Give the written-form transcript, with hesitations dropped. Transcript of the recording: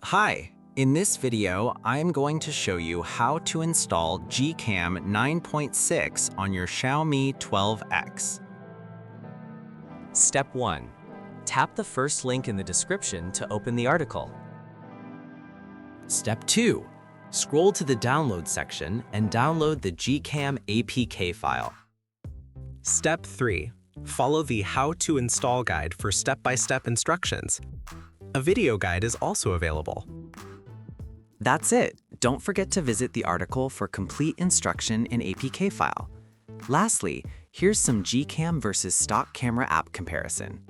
Hi, in this video, I'm going to show you how to install GCam 9.6 on your Xiaomi 12X. Step 1. Tap the first link in the description to open the article. Step 2. Scroll to the download section and download the GCam APK file. Step 3. Follow the How to Install guide for step-by-step instructions. A video guide is also available. That's it. Don't forget to visit the article for complete instruction in APK file. Lastly, here's some GCam versus stock camera app comparison.